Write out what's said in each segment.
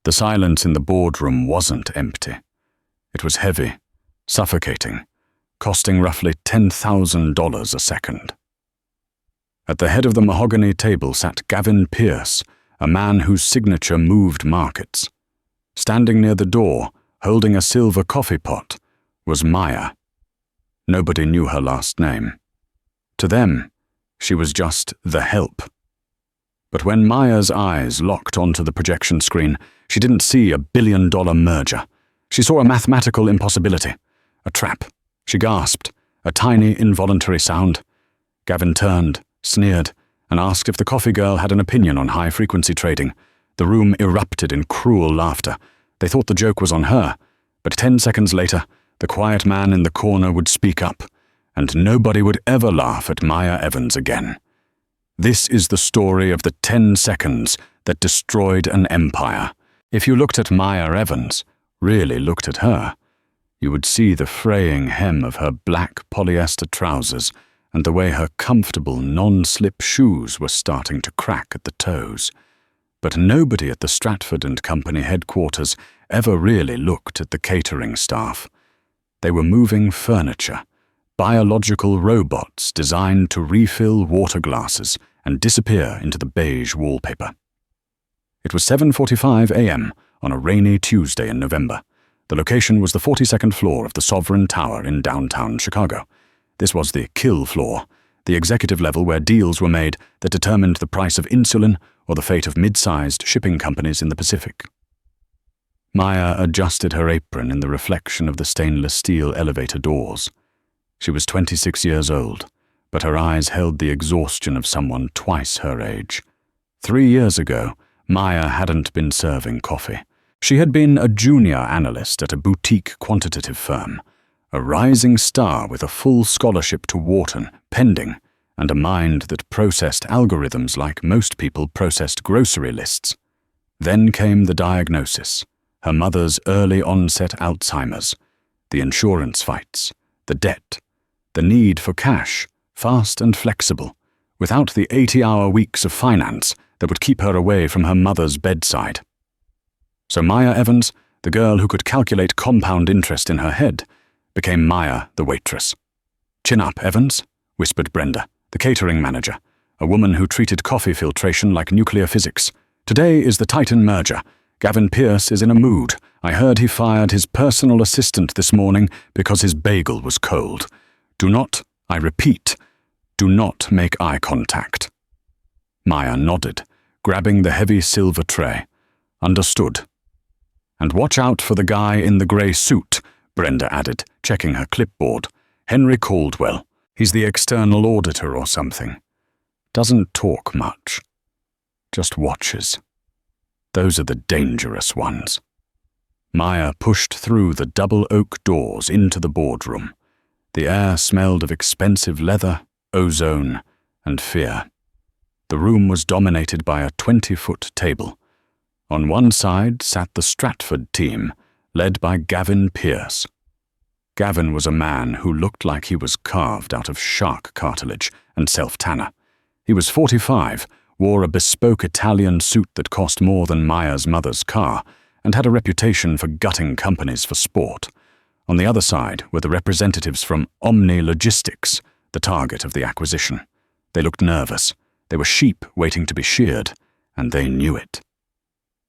The silence in the boardroom wasn't empty. It was heavy, suffocating, costing roughly $10,000 a second. At the head of the mahogany table sat Gavin Pierce, a man whose signature moved markets. Standing near the door, holding a silver coffee pot, was Maya. Nobody knew her last name. To them, she was just the help. But when Maya's eyes locked onto the projection screen, she didn't see a billion-dollar merger. She saw a mathematical impossibility, a trap. She gasped, a tiny, involuntary sound. Gavin turned, sneered, and asked if the coffee girl had an opinion on high-frequency trading. The room erupted in cruel laughter. They thought the joke was on her, but 10 seconds later, the quiet man in the corner would speak up, and nobody would ever laugh at Maya Evans again. This is the story of the 10 seconds that destroyed an empire. If you looked at Maya Evans, really looked at her, you would see the fraying hem of her black polyester trousers and the way her comfortable non-slip shoes were starting to crack at the toes. But nobody at the Stratford & Company headquarters ever really looked at the catering staff. They were moving furniture, biological robots designed to refill water glasses and disappear into the beige wallpaper. It was 7:45 a.m. on a rainy Tuesday in November. The location was the 42nd floor of the Sovereign Tower in downtown Chicago. This was the kill floor, the executive level where deals were made that determined the price of insulin or the fate of mid-sized shipping companies in the Pacific. Maya adjusted her apron in the reflection of the stainless steel elevator doors. She was 26 years old, but her eyes held the exhaustion of someone twice her age. 3 years ago, Maya hadn't been serving coffee. She had been a junior analyst at a boutique quantitative firm, a rising star with a full scholarship to Wharton pending, and a mind that processed algorithms like most people processed grocery lists. Then came the diagnosis, her mother's early onset Alzheimer's, the insurance fights, the debt, the need for cash, fast and flexible, without the 80-hour weeks of finance that would keep her away from her mother's bedside. So Maya Evans, the girl who could calculate compound interest in her head, became Maya the waitress. "Chin up, Evans," whispered Brenda, the catering manager, a woman who treated coffee filtration like nuclear physics. "Today is the Titan merger. Gavin Pierce is in a mood. I heard he fired his personal assistant this morning because his bagel was cold. Do not, I repeat, do not make eye contact." Maya nodded, grabbing the heavy silver tray. "Understood." "And watch out for the guy in the grey suit," Brenda added, checking her clipboard. "Henry Caldwell. He's the external auditor or something. Doesn't talk much. Just watches. Those are the dangerous ones." Maya pushed through the double oak doors into the boardroom. The air smelled of expensive leather, ozone, and fear. The room was dominated by a 20-foot table. On one side sat the Stratford team, led by Gavin Pierce. Gavin was a man who looked like he was carved out of shark cartilage and self-tanner. He was 45, wore a bespoke Italian suit that cost more than Maya's mother's car, and had a reputation for gutting companies for sport. On the other side were the representatives from Omni Logistics, the target of the acquisition. They looked nervous. They were sheep waiting to be sheared, and they knew it.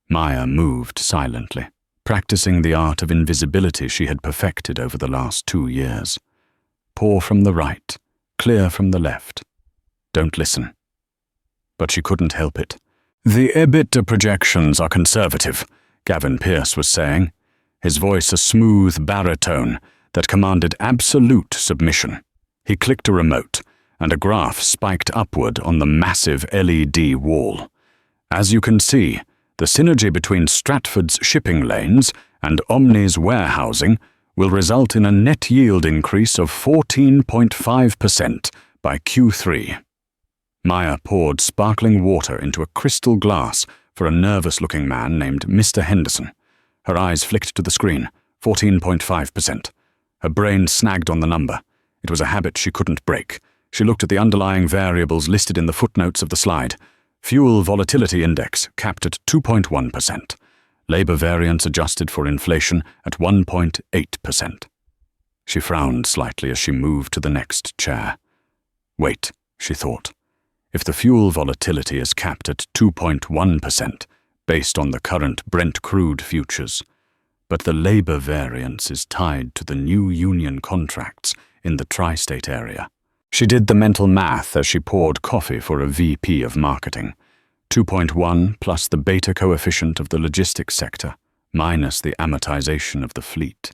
Maya moved silently, practicing the art of invisibility she had perfected over the last 2 years. Pour from the right, clear from the left. Don't listen. But she couldn't help it. "The EBITDA projections are conservative," Gavin Pierce was saying, his voice a smooth baritone that commanded absolute submission. He clicked a remote, and a graph spiked upward on the massive LED wall. "As you can see, the synergy between Stratford's shipping lanes and Omni's warehousing will result in a net yield increase of 14.5% by Q3. Maya poured sparkling water into a crystal glass for a nervous-looking man named Mr. Henderson. Her eyes flicked to the screen, 14.5%. Her brain snagged on the number. It was a habit she couldn't break. She looked at the underlying variables listed in the footnotes of the slide. Fuel volatility index capped at 2.1%. labor variance adjusted for inflation at 1.8%. She frowned slightly as she moved to the next chair. Wait, she thought. If the fuel volatility is capped at 2.1%, based on the current Brent crude futures, but the labor variance is tied to the new union contracts in the tri-state area. She did the mental math as she poured coffee for a VP of marketing. 2.1 plus the beta coefficient of the logistics sector, minus the amortization of the fleet.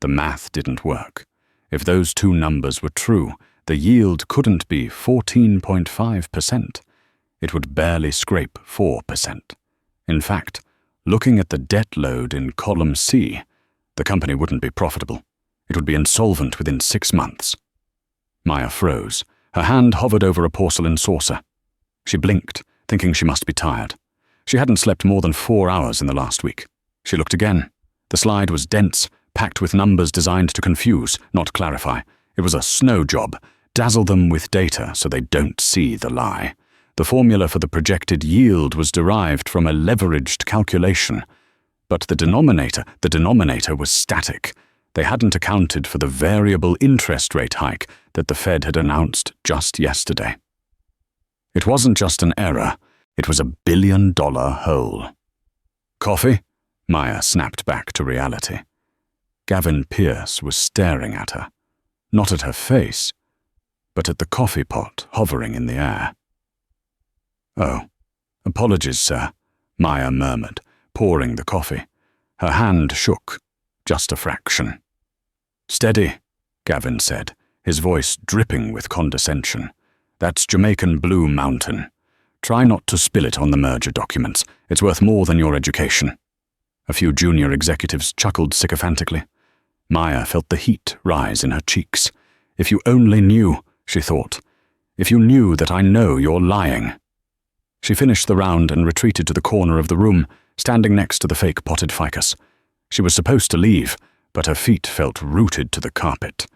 The math didn't work. If those two numbers were true, the yield couldn't be 14.5%. It would barely scrape 4%. In fact, looking at the debt load in column C, the company wouldn't be profitable. It would be insolvent within 6 months. Maya froze. Her hand hovered over a porcelain saucer. She blinked, thinking she must be tired. She hadn't slept more than 4 hours in the last week. She looked again. The slide was dense, packed with numbers designed to confuse, not clarify. It was a snow job. Dazzle them with data so they don't see the lie. The formula for the projected yield was derived from a leveraged calculation. But the denominator was static. They hadn't accounted for the variable interest rate hike that the Fed had announced just yesterday. It wasn't just an error, it was a billion-dollar hole. Coffee? Maya snapped back to reality. Gavin Pierce was staring at her, not at her face, but at the coffee pot hovering in the air. "Oh, apologies, sir," Maya murmured, pouring the coffee. Her hand shook, just a fraction. "Steady," Gavin said, his voice dripping with condescension. "That's Jamaican Blue Mountain. Try not to spill it on the merger documents. It's worth more than your education." A few junior executives chuckled sycophantically. Maya felt the heat rise in her cheeks. "If you only knew," she thought. "If you knew that I know you're lying." She finished the round and retreated to the corner of the room, standing next to the fake potted ficus. She was supposed to leave, but her feet felt rooted to the carpet.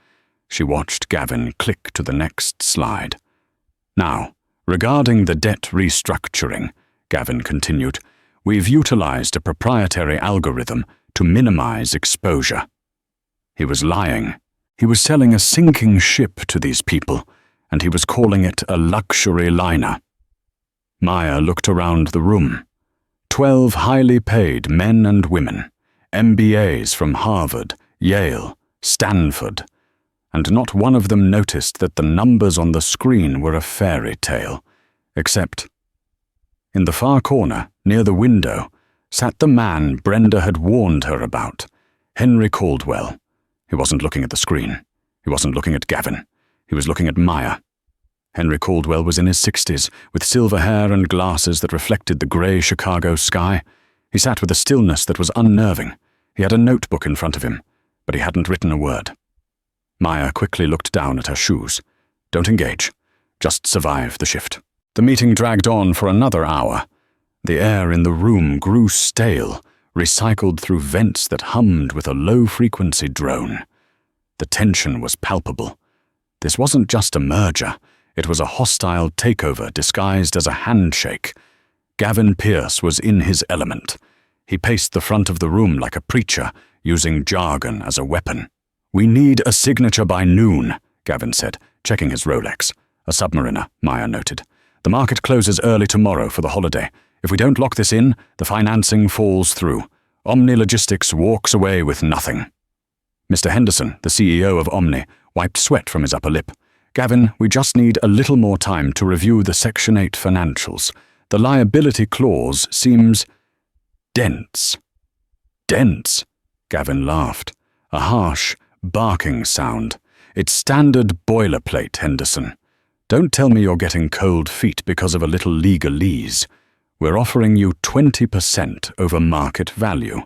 She watched Gavin click to the next slide. "Now, regarding the debt restructuring," Gavin continued, "we've utilized a proprietary algorithm to minimize exposure." He was lying. He was selling a sinking ship to these people, and he was calling it a luxury liner. Maya looked around the room. 12 highly paid men and women, MBAs from Harvard, Yale, Stanford, and not one of them noticed that the numbers on the screen were a fairy tale, except in the far corner, near the window, sat the man Brenda had warned her about, Henry Caldwell. He wasn't looking at the screen. He wasn't looking at Gavin. He was looking at Maya. Henry Caldwell was in his 60s, with silver hair and glasses that reflected the grey Chicago sky. He sat with a stillness that was unnerving. He had a notebook in front of him, but he hadn't written a word. Maya quickly looked down at her shoes. Don't engage. Just survive the shift. The meeting dragged on for another hour. The air in the room grew stale, recycled through vents that hummed with a low-frequency drone. The tension was palpable. This wasn't just a merger. It was a hostile takeover disguised as a handshake. Gavin Pierce was in his element. He paced the front of the room like a preacher, using jargon as a weapon. "We need a signature by noon," Gavin said, checking his Rolex. "A submariner," Maya noted. "The market closes early tomorrow for the holiday. If we don't lock this in, the financing falls through. Omni Logistics walks away with nothing." Mr. Henderson, the CEO of Omni, wiped sweat from his upper lip. "Gavin, we just need a little more time to review the Section 8 financials. The liability clause seems dense." "Dense?" Gavin laughed. A harsh, barking sound. "It's standard boilerplate, Henderson. Don't tell me you're getting cold feet because of a little legalese. We're offering you 20% over market value."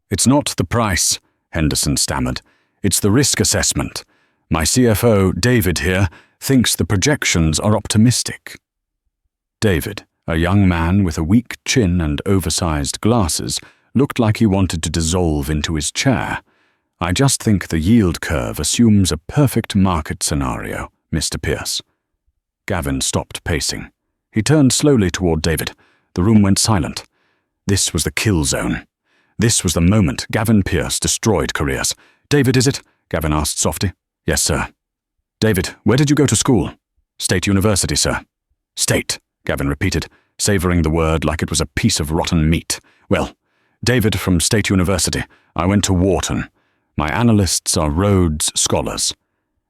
"It's not the price," Henderson stammered. "It's the risk assessment. My CFO, David here, thinks the projections are optimistic." David, a young man with a weak chin and oversized glasses, looked like he wanted to dissolve into his chair. "I just think the yield curve assumes a perfect market scenario, Mr. Pierce." Gavin stopped pacing. He turned slowly toward David. The room went silent. This was the kill zone. This was the moment Gavin Pierce destroyed careers. "David, is it?" Gavin asked softly. "Yes, sir." "David, where did you go to school?" "State University, sir." "State," Gavin repeated, savouring the word like it was a piece of rotten meat. "Well, David from State University. I went to Wharton. My analysts are Rhodes Scholars.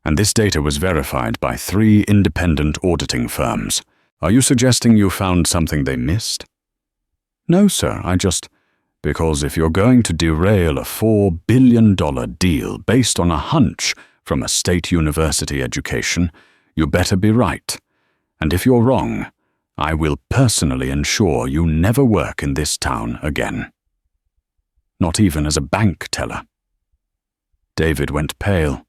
And this data was verified by 3 independent auditing firms. Are you suggesting you found something they missed?" "No, sir, because if you're going to derail a $4 billion deal based on a hunch from a state university education, you better be right. And if you're wrong, I will personally ensure you never work in this town again. Not even as a bank teller." David went pale.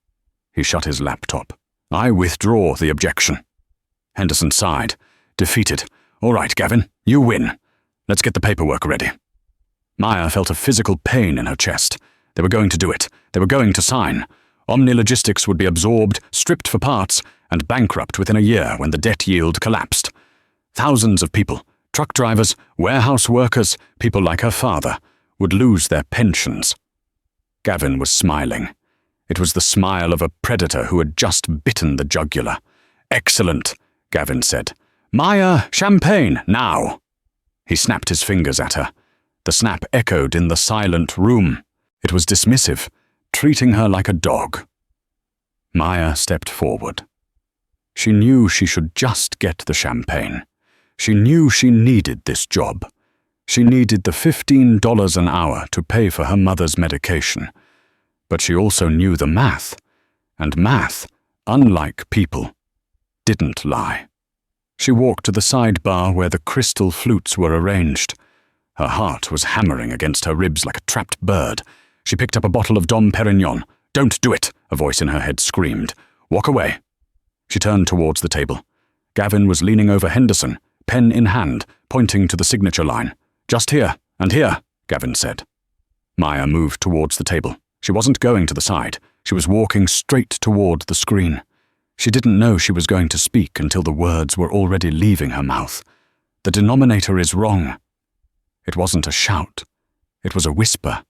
He shut his laptop. "I withdraw the objection." Henderson sighed, defeated. "All right, Gavin, you win. Let's get the paperwork ready." Maya felt a physical pain in her chest. They were going to do it. They were going to sign. Omni Logistics would be absorbed, stripped for parts, and bankrupt within a year when the debt yield collapsed. Thousands of people, truck drivers, warehouse workers, people like her father, would lose their pensions. Gavin was smiling. It was the smile of a predator who had just bitten the jugular. "Excellent," Gavin said. "Maya, champagne, now!" He snapped his fingers at her. The snap echoed in the silent room. It was dismissive, treating her like a dog. Maya stepped forward. She knew she should just get the champagne. She knew she needed this job. She needed the $15 an hour to pay for her mother's medication. But she also knew the math. And math, unlike people, didn't lie. She walked to the sidebar where the crystal flutes were arranged. Her heart was hammering against her ribs like a trapped bird. She picked up a bottle of Dom Perignon. "Don't do it," a voice in her head screamed. "Walk away." She turned towards the table. Gavin was leaning over Henderson, pen in hand, pointing to the signature line. "Just here, and here," Gavin said. Maya moved towards the table. She wasn't going to the side. She was walking straight toward the screen. She didn't know she was going to speak until the words were already leaving her mouth. "The denominator is wrong." It wasn't a shout. It was a whisper.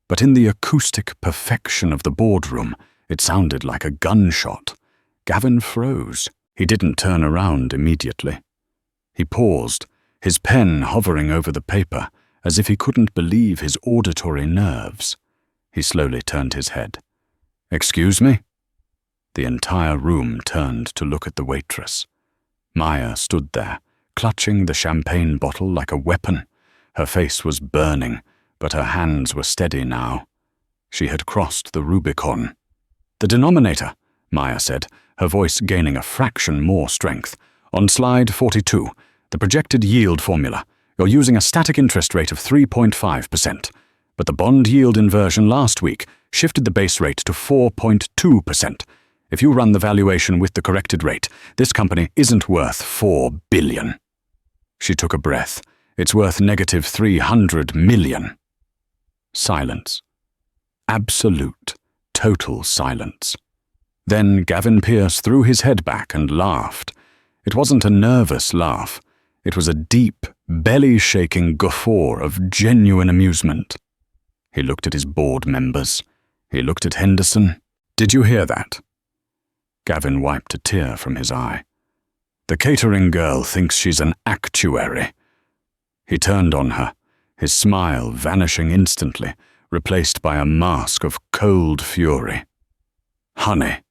But in the acoustic perfection of the boardroom, it sounded like a gunshot. Gavin froze. He didn't turn around immediately. He paused, his pen hovering over the paper, as if he couldn't believe his auditory nerves. He slowly turned his head. "Excuse me?" The entire room turned to look at the waitress. Maya stood there, clutching the champagne bottle like a weapon. Her face was burning, but her hands were steady now. She had crossed the Rubicon. "The denominator," Maya said, her voice gaining a fraction more strength. "On slide 42, the projected yield formula. You're using a static interest rate of 3.5%, but the bond yield inversion last week shifted the base rate to 4.2%. If you run the valuation with the corrected rate, this company isn't worth $4 billion. She took a breath. "It's worth negative 300 million. Silence. Absolute, total silence. Then Gavin Pierce threw his head back and laughed. It wasn't a nervous laugh. It was a deep, belly-shaking guffaw of genuine amusement. He looked at his board members. He looked at Henderson. "Did you hear that?" Gavin wiped a tear from his eye. "The catering girl thinks she's an actuary." He turned on her, his smile vanishing instantly, replaced by a mask of cold fury. "Honey,"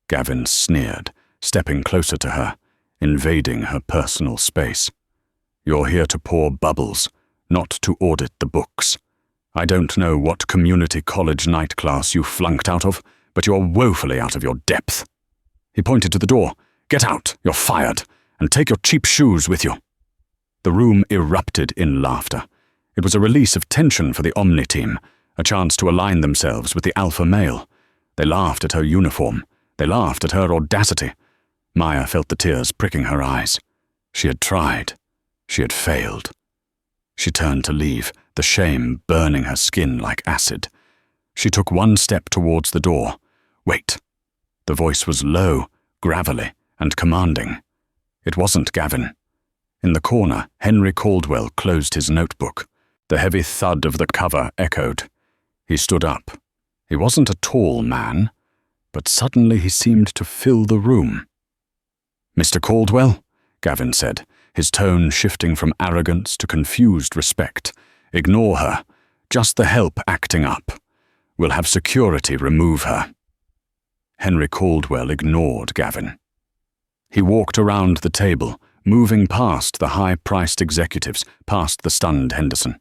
Gavin sneered, stepping closer to her, invading her personal space. "You're here to pour bubbles, not to audit the books. I don't know what community college night class you flunked out of, but you're woefully out of your depth." He pointed to the door. "Get out, you're fired, and take your cheap shoes with you." The room erupted in laughter. It was a release of tension for the Omni team, a chance to align themselves with the alpha male. They laughed at her uniform. They laughed at her audacity. Maya felt the tears pricking her eyes. She had tried. She had failed. She turned to leave, the shame burning her skin like acid. She took one step towards the door. "Wait." The voice was low, gravelly, and commanding. It wasn't Gavin. In the corner, Henry Caldwell closed his notebook. The heavy thud of the cover echoed. He stood up. He wasn't a tall man, but suddenly he seemed to fill the room. "Mr. Caldwell," Gavin said, his tone shifting from arrogance to confused respect. "Ignore her. Just the help acting up. We'll have security remove her." Henry Caldwell ignored Gavin. He walked around the table, moving past the high-priced executives, past the stunned Henderson.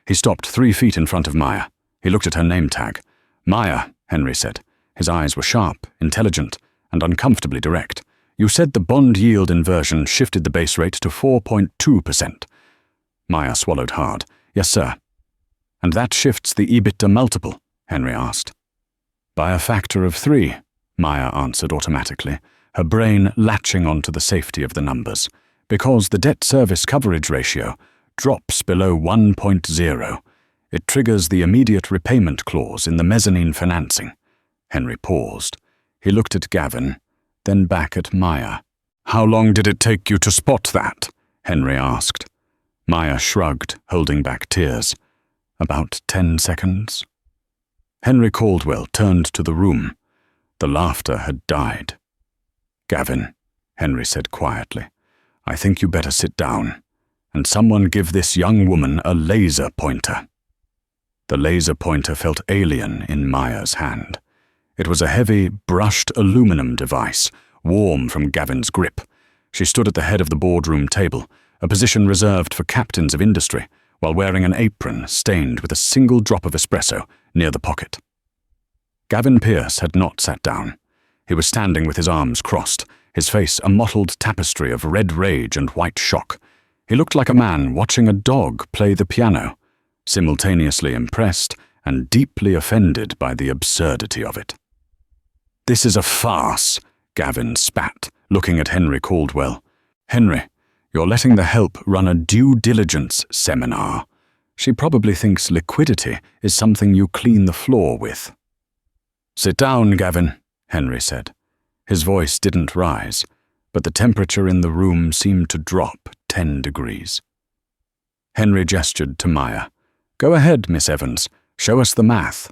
He stopped 3 feet in front of Maya. He looked at her name tag. "Maya," Henry said. His eyes were sharp, intelligent, and uncomfortably direct. "You said the bond yield inversion shifted the base rate to 4.2%. Maya swallowed hard. "Yes, sir." "And that shifts the EBITDA multiple?" Henry asked. "By a factor of 3, Maya answered automatically, her brain latching onto the safety of the numbers. "Because the debt service coverage ratio drops below 1.0. It triggers the immediate repayment clause in the mezzanine financing." Henry paused. He looked at Gavin, then back at Maya. "How long did it take you to spot that?" Henry asked. Maya shrugged, holding back tears. "About 10 seconds." Henry Caldwell turned to the room. The laughter had died. "Gavin," Henry said quietly, "I think you better sit down, and someone give this young woman a laser pointer." The laser pointer felt alien in Maya's hand. It was a heavy, brushed aluminum device, warm from Gavin's grip. She stood at the head of the boardroom table, a position reserved for captains of industry, while wearing an apron stained with a single drop of espresso near the pocket. Gavin Pierce had not sat down. He was standing with his arms crossed, his face a mottled tapestry of red rage and white shock. He looked like a man watching a dog play the piano, simultaneously impressed and deeply offended by the absurdity of it. "This is a farce," Gavin spat, looking at Henry Caldwell. "Henry, you're letting the help run a due diligence seminar. She probably thinks liquidity is something you clean the floor with." "Sit down, Gavin," Henry said. His voice didn't rise, but the temperature in the room seemed to drop 10 degrees. Henry gestured to Maya. "Go ahead, Miss Evans. Show us the math."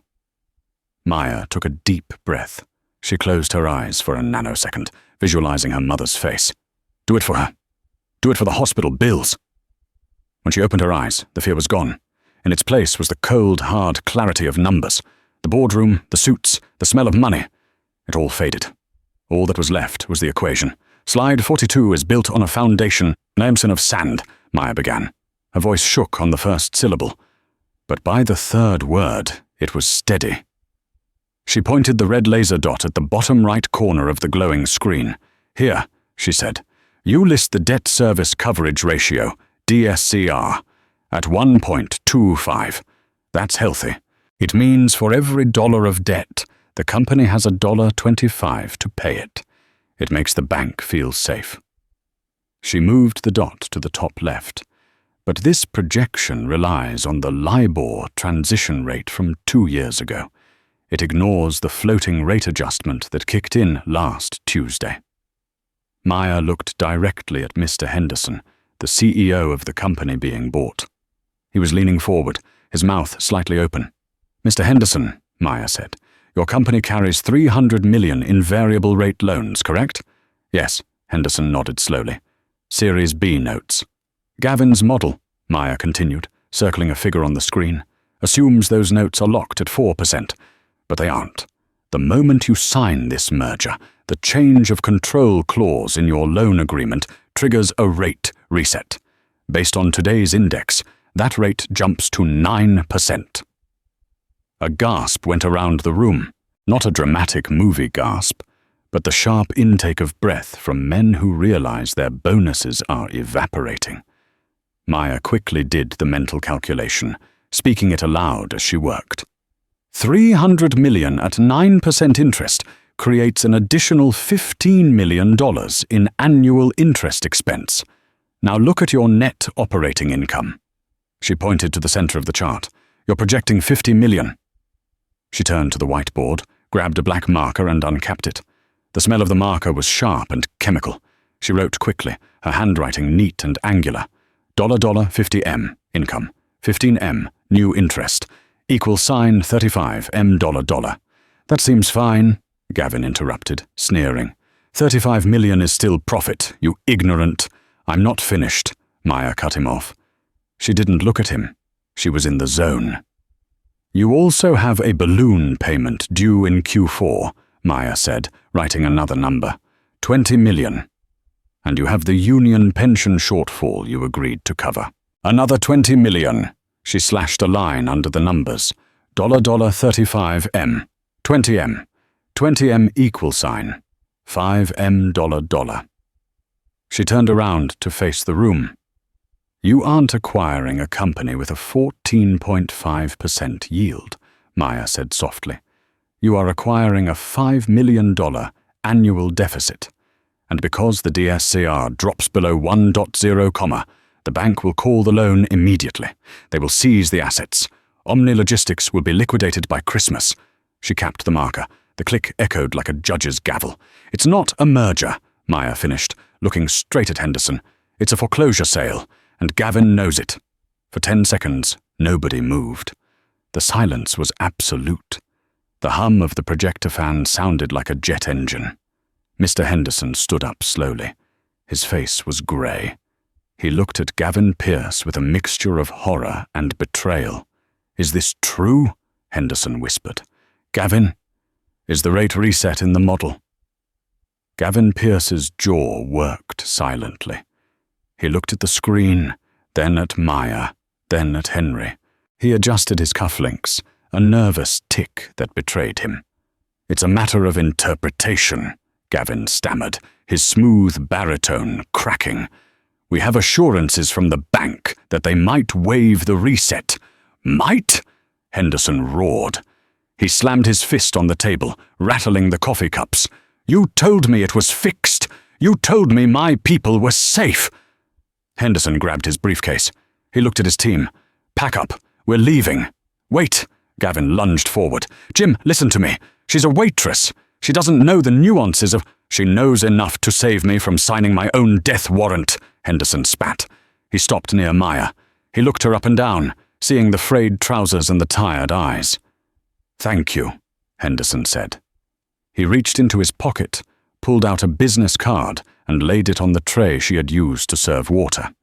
Maya took a deep breath. She closed her eyes for a nanosecond, visualizing her mother's face. "Do it for her. Do it for the hospital bills." When she opened her eyes, the fear was gone. In its place was the cold, hard clarity of numbers. The boardroom, the suits, the smell of money. It all faded. All that was left was the equation. "Slide 42 is built on a foundation, limestone of sand," Maya began. Her voice shook on the first syllable, but by the third word, it was steady. She pointed the red laser dot at the bottom right corner of the glowing screen. "Here," she said, "you list the debt service coverage ratio, DSCR, at 1.25. That's healthy. It means for every $1 of debt, the company has $1.25 to pay it. It makes the bank feel safe." She moved the dot to the top left. But this projection relies on the LIBOR transition rate from 2 years ago. It ignores the floating rate adjustment that kicked in last Tuesday. Maya looked directly at Mr. Henderson, the CEO of the company being bought. He was leaning forward, his mouth slightly open. "Mr. Henderson," Maya said, "your company carries $300 million in variable rate loans, correct?" "Yes," Henderson nodded slowly. "Series B notes." "Gavin's model," Maya continued, circling a figure on the screen, "assumes those notes are locked at 4%, but they aren't. The moment you sign this merger, the change of control clause in your loan agreement triggers a rate reset. Based on today's index, that rate jumps to 9%. A gasp went around the room, not a dramatic movie gasp, but the sharp intake of breath from men who realize their bonuses are evaporating. Maya quickly did the mental calculation, speaking it aloud as she worked. $300 million at 9% interest creates an additional $15 million in annual interest expense. Now look at your net operating income. She pointed to the center of the chart. You're projecting $50 million. She turned to the whiteboard, grabbed a black marker and uncapped it. The smell of the marker was sharp and chemical. She wrote quickly, her handwriting neat and angular. $50M, income. $15M, new interest, equals sign 35 M $. That seems fine, Gavin interrupted, sneering. 35 million is still profit, you ignorant. I'm not finished, Maya cut him off. She didn't look at him. She was in the zone. You also have a balloon payment due in Q4, Maya said, writing another number. 20 million. And you have the union pension shortfall you agreed to cover. Another 20 million. She slashed a line under the numbers. $35 M. 20 M. 20 M equal sign. 5 M $. She turned around to face the room. You aren't acquiring a company with a 14.5% yield, Maya said softly. You are acquiring a $5 million annual deficit. And because the DSCR drops below 1.0 comma, the bank will call the loan immediately. They will seize the assets. Omni Logistics will be liquidated by Christmas. She capped the marker. The click echoed like a judge's gavel. It's not a merger, Maya finished, looking straight at Henderson. It's a foreclosure sale, and Gavin knows it. For 10 seconds, nobody moved. The silence was absolute. The hum of the projector fan sounded like a jet engine. Mr. Henderson stood up slowly. His face was grey. He looked at Gavin Pierce with a mixture of horror and betrayal. Is this true? Henderson whispered. Gavin, is the rate reset in the model? Gavin Pierce's jaw worked silently. He looked at the screen, then at Maya, then at Henry. He adjusted his cufflinks, a nervous tick that betrayed him. It's a matter of interpretation, Gavin stammered, his smooth baritone cracking. We have assurances from the bank that they might waive the reset. Might? Henderson roared. He slammed his fist on the table, rattling the coffee cups. You told me it was fixed. You told me my people were safe. Henderson grabbed his briefcase. He looked at his team. Pack up. We're leaving. Wait. Gavin lunged forward. Jim, listen to me. She's a waitress. She doesn't know the nuances of... She knows enough to save me from signing my own death warrant, Henderson spat. He stopped near Maya. He looked her up and down, seeing the frayed trousers and the tired eyes. Thank you, Henderson said. He reached into his pocket, pulled out a business card, and laid it on the tray she had used to serve water.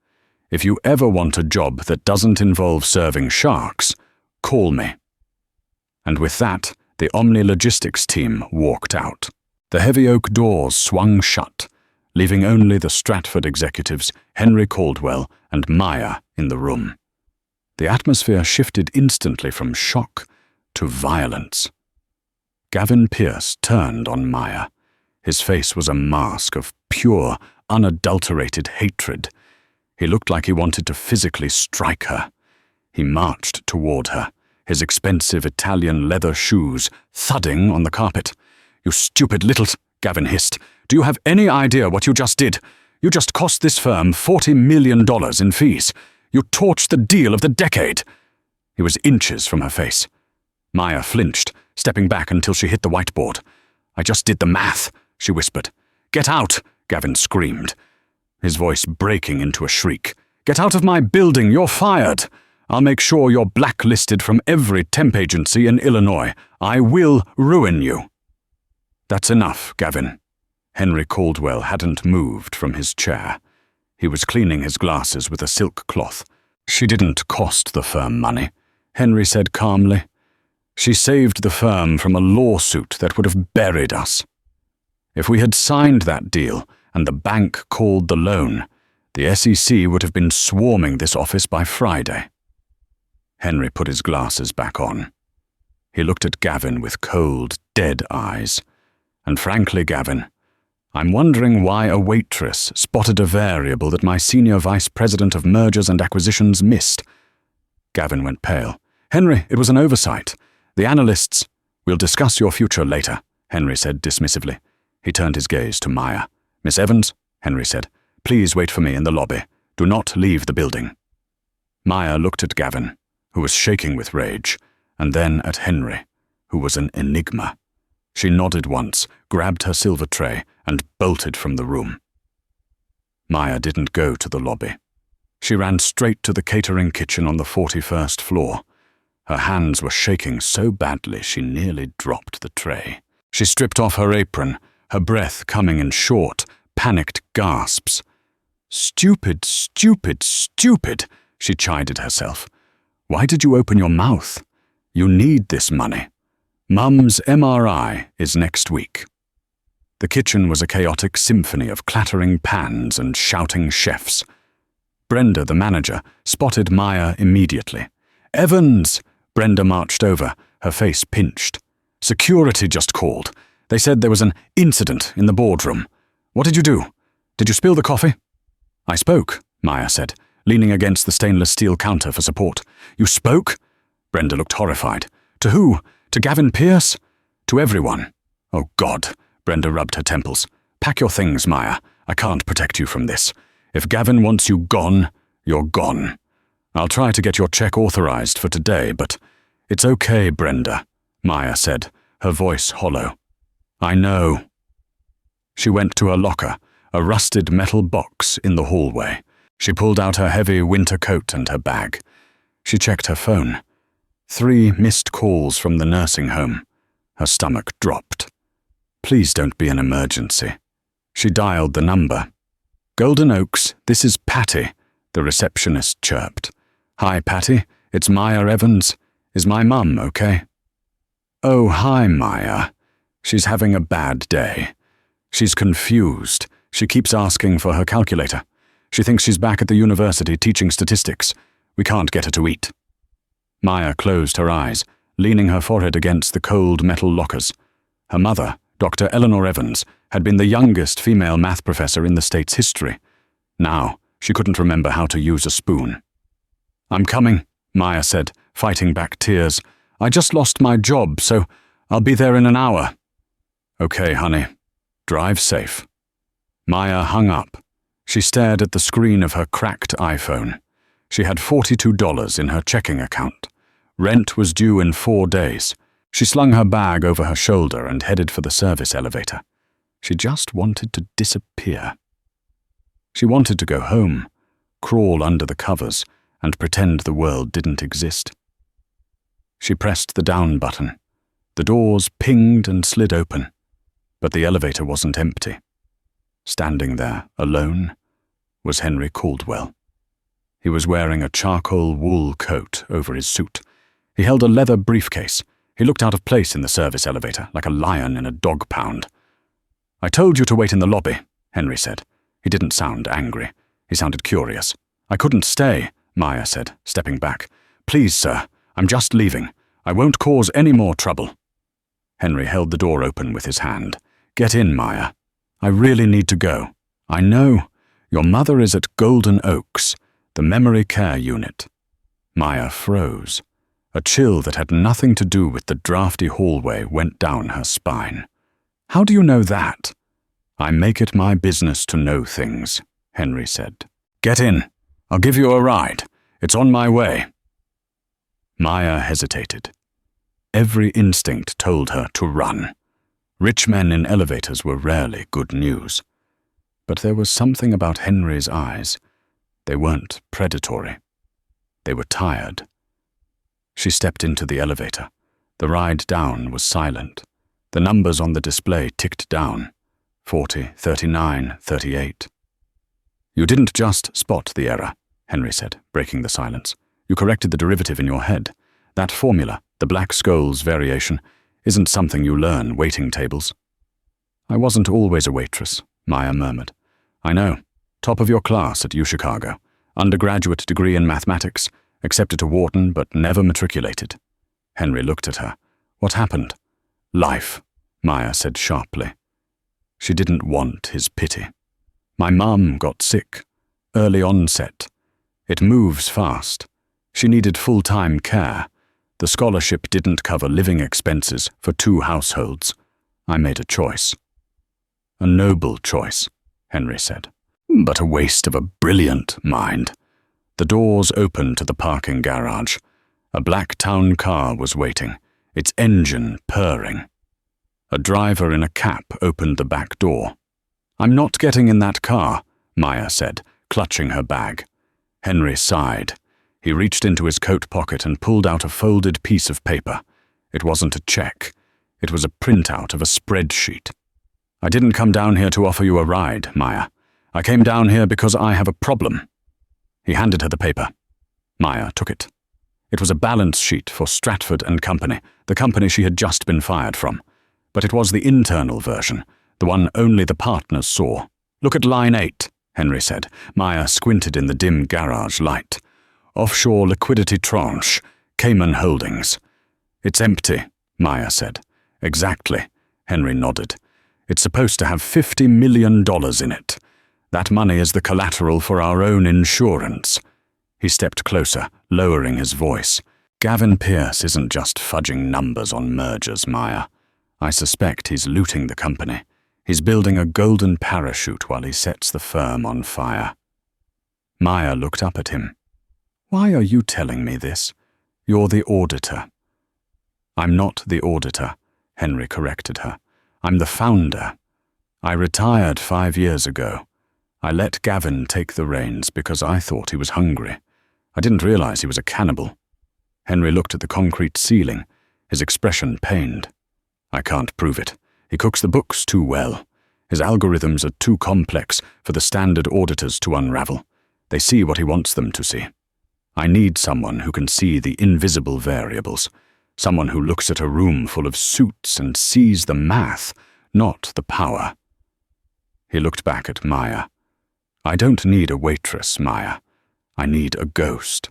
If you ever want a job that doesn't involve serving sharks, call me. And with that, the Omni Logistics team walked out. The heavy oak doors swung shut, leaving only the Stratford executives, Henry Caldwell, and Maya in the room. The atmosphere shifted instantly from shock to violence. Gavin Pierce turned on Maya. His face was a mask of pure, unadulterated hatred. He looked like he wanted to physically strike her. He marched toward her, his expensive Italian leather shoes thudding on the carpet. You stupid little... Gavin hissed. Do you have any idea what you just did? You just cost this firm $40 million in fees. You torched the deal of the decade. He was inches from her face. Maya flinched, stepping back until she hit the whiteboard. I just did the math, she whispered. Get out, Gavin screamed, his voice breaking into a shriek. Get out of my building, you're fired. I'll make sure you're blacklisted from every temp agency in Illinois. I will ruin you. That's enough, Gavin. Henry Caldwell hadn't moved from his chair. He was cleaning his glasses with a silk cloth. She didn't cost the firm money, Henry said calmly. She saved the firm from a lawsuit that would have buried us. If we had signed that deal and the bank called the loan, the SEC would have been swarming this office by Friday. Henry put his glasses back on. He looked at Gavin with cold, dead eyes. And frankly, Gavin, I'm wondering why a waitress spotted a variable that my senior vice president of mergers and acquisitions missed. Gavin went pale. Henry, it was an oversight. The analysts... We'll discuss your future later, Henry said dismissively. He turned his gaze to Maya. Miss Evans, Henry said, please wait for me in the lobby. Do not leave the building. Maya looked at Gavin, who was shaking with rage, and then at Henry, who was an enigma. She nodded once, grabbed her silver tray, and bolted from the room. Maya didn't go to the lobby. She ran straight to the catering kitchen on the 41st floor. Her hands were shaking so badly she nearly dropped the tray. She stripped off her apron, her breath coming in short, panicked gasps. "Stupid, stupid, stupid," she chided herself. "Why did you open your mouth? You need this money. Mum's MRI is next week." The kitchen was a chaotic symphony of clattering pans and shouting chefs. Brenda, the manager, spotted Maya immediately. "Evans!" Brenda marched over, her face pinched. "Security just called. They said there was an incident in the boardroom. What did you do? Did you spill the coffee?" "I spoke," Maya said, leaning against the stainless steel counter for support. "You spoke?" Brenda looked horrified. "To who? To Gavin Pierce?" "To everyone." "Oh, God," Brenda rubbed her temples. "Pack your things, Maya. I can't protect you from this. If Gavin wants you gone, you're gone. I'll try to get your check authorized for today, but it's okay, Brenda," Maya said, her voice hollow. "I know." She went to her locker, a rusted metal box in the hallway. She pulled out her heavy winter coat and her bag. She checked her phone. 3 missed calls from the nursing home. Her stomach dropped. Please don't be an emergency. She dialed the number. "Golden Oaks, this is Patty," the receptionist chirped. "Hi, Patty, it's Maya Evans. Is my mum okay?" "Oh, hi, Maya. She's having a bad day. She's confused. She keeps asking for her calculator. She thinks she's back at the university teaching statistics. We can't get her to eat." Maya closed her eyes, leaning her forehead against the cold metal lockers. Her mother, Dr. Eleanor Evans, had been the youngest female math professor in the state's history. Now, she couldn't remember how to use a spoon. "I'm coming," Maya said, fighting back tears. "I just lost my job, so I'll be there in an hour." "Okay, honey. Drive safe." Maya hung up. She stared at the screen of her cracked iPhone. She had $42 in her checking account. Rent was due in 4 days. She slung her bag over her shoulder and headed for the service elevator. She just wanted to disappear. She wanted to go home, crawl under the covers, and pretend the world didn't exist. She pressed the down button. The doors pinged and slid open, but the elevator wasn't empty. Standing there, alone, was Henry Caldwell. He was wearing a charcoal wool coat over his suit. He held a leather briefcase. He looked out of place in the service elevator, like a lion in a dog pound. "I told you to wait in the lobby," Henry said. He didn't sound angry. He sounded curious. "I couldn't stay," Maya said, stepping back. "Please, sir, I'm just leaving. I won't cause any more trouble." Henry held the door open with his hand. "Get in, Maya. I really need to go. I know. Your mother is at Golden Oaks, the memory care unit." Maya froze. A chill that had nothing to do with the drafty hallway went down her spine. "How do you know that?" "I make it my business to know things," Henry said. "Get in. I'll give you a ride. It's on my way." Maya hesitated. Every instinct told her to run. Rich men in elevators were rarely good news. But there was something about Henry's eyes. They weren't predatory. They were tired. She stepped into the elevator. The ride down was silent. The numbers on the display ticked down. 40, 39, 38. "You didn't just spot the error," Henry said, breaking the silence. "You corrected the derivative in your head. That formula, the Black-Scholes variation, isn't something you learn waiting tables." "I wasn't always a waitress," Maya murmured. "I know. Top of your class at UChicago. Undergraduate degree in mathematics. Accepted to Wharton, but never matriculated." Henry looked at her. "What happened?" "Life," Maya said sharply. She didn't want his pity. "My mum got sick. Early onset. It moves fast. She needed full-time care. The scholarship didn't cover living expenses for 2 households. I made a choice." "A noble choice," Henry said. "But a waste of a brilliant mind." The doors opened to the parking garage. A black town car was waiting, its engine purring. A driver in a cap opened the back door. "I'm not getting in that car," Maya said, clutching her bag. Henry sighed. He reached into his coat pocket and pulled out a folded piece of paper. It wasn't a check. It was a printout of a spreadsheet. I didn't come down here to offer you a ride, Maya. I came down here because I have a problem. He handed her the paper. Maya took it. It was a balance sheet for Stratford and Company, the company she had just been fired from. But it was the internal version, the one only the partners saw. Look at line 8, Henry said. Maya squinted in the dim garage light. Offshore liquidity tranche, Cayman Holdings. It's empty, Maya said. Exactly, Henry nodded. It's supposed to have $50 million in it. That money is the collateral for our own insurance. He stepped closer, lowering his voice. Gavin Pierce isn't just fudging numbers on mergers, Maya. I suspect he's looting the company. He's building a golden parachute while he sets the firm on fire. Maya looked up at him. Why are you telling me this? You're the auditor. I'm not the auditor, Henry corrected her. I'm the founder. I retired 5 years ago. I let Gavin take the reins because I thought he was hungry. I didn't realize he was a cannibal. Henry looked at the concrete ceiling, his expression pained. I can't prove it. He cooks the books too well. His algorithms are too complex for the standard auditors to unravel. They see what he wants them to see. I need someone who can see the invisible variables. Someone who looks at a room full of suits and sees the math, not the power. He looked back at Maya. I don't need a waitress, Maya. I need a ghost.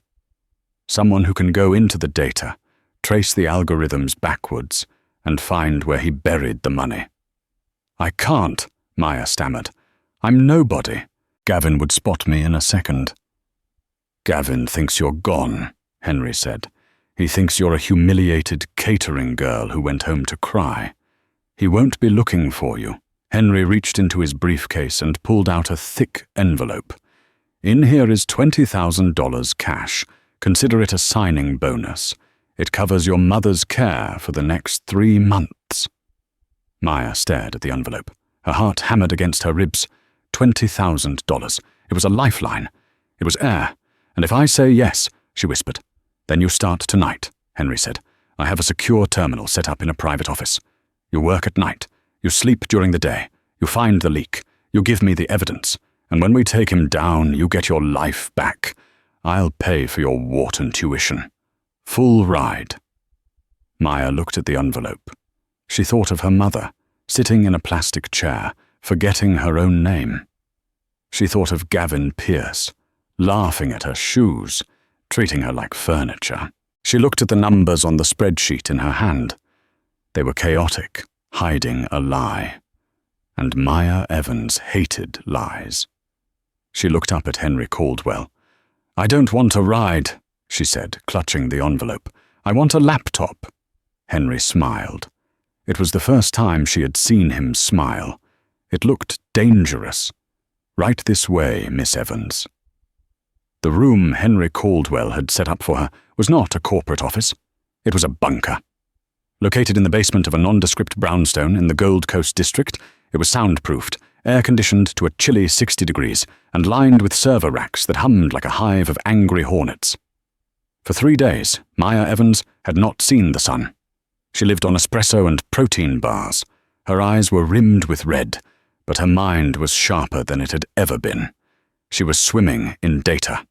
Someone who can go into the data, trace the algorithms backwards, and find where he buried the money. I can't, Maya stammered. I'm nobody. Gavin would spot me in a second. Gavin thinks you're gone, Henry said. He thinks you're a humiliated catering girl who went home to cry. He won't be looking for you. Henry reached into his briefcase and pulled out a thick envelope. In here is $20,000 cash. Consider it a signing bonus. It covers your mother's care for the next 3 months. Maya stared at the envelope. Her heart hammered against her ribs. $20,000. It was a lifeline. It was air. And if I say yes, she whispered. Then you start tonight, Henry said. I have a secure terminal set up in a private office. You work at night. You sleep during the day. You find the leak. You give me the evidence. And when we take him down, you get your life back. I'll pay for your Wharton tuition. Full ride. Maya looked at the envelope. She thought of her mother, sitting in a plastic chair, forgetting her own name. She thought of Gavin Pierce, laughing at her shoes, treating her like furniture. She looked at the numbers on the spreadsheet in her hand. They were chaotic, hiding a lie. And Maya Evans hated lies. She looked up at Henry Caldwell. I don't want a ride, she said, clutching the envelope. I want a laptop. Henry smiled. It was the first time she had seen him smile. It looked dangerous. Right this way, Miss Evans. The room Henry Caldwell had set up for her was not a corporate office. It was a bunker. Located in the basement of a nondescript brownstone in the Gold Coast district, it was soundproofed, air-conditioned to a chilly 60 degrees, and lined with server racks that hummed like a hive of angry hornets. For 3 days, Maya Evans had not seen the sun. She lived on espresso and protein bars. Her eyes were rimmed with red, but her mind was sharper than it had ever been. She was swimming in data.